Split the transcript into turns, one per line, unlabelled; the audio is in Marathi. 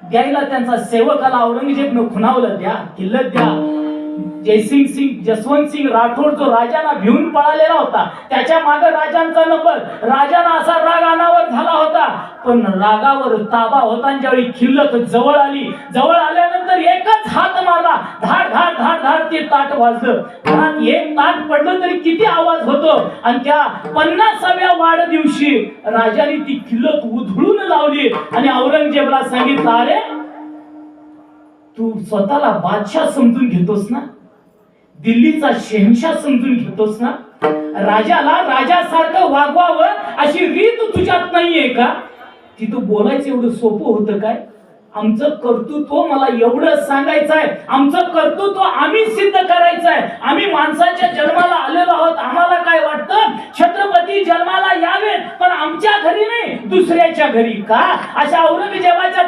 द्यायला त्यांचा सेवकाला औरंगजेबनं खुणावलं, द्या किल्लत द्या. जसवंत सिंग राठोड जो राजांना भिवून पळालेला होता, त्याच्या मागे राजांचा नंबर. राजांना असा राग अनावर झाला होता, पण रागावर ताबा होता. ज्यावेळी किल्लत जवळ आली, जवळ आल्यानंतर एकच हात मारला, धाड धाड धाड धाड ते ताट वाजलं. घरात एक ताट पडलं तरी किती आवाज होतो. आणि त्या 50व्या वाढदिवशी राजाने ती किल्लत उधळून लावली आणि औरंगजेबला सांगितलं, अरे तू स्वतःला बादशाह समजून घेतोस ना, दिल्लीचा शहनशाह समजून घेतोस ना, राजाला राजासारखं वागवावं अशी रीत तुझ्यात नाहीये का? तिथं बोलायचं एवढं सोपं होतं काय? आमचं कर्तृत्व मला एवढं सांगायचं आहे, आमचं कर्तृत्व आम्ही सिद्ध करायचं आहे. आम्ही माणसाच्या जन्माला आलेलो आहोत. आम्हाला काय वाटतं, छत्रपती जन्माला यावेत पण आमच्या घरी नाही, दुसऱ्याच्या घरी. का? अशा औरंगजेबाच्या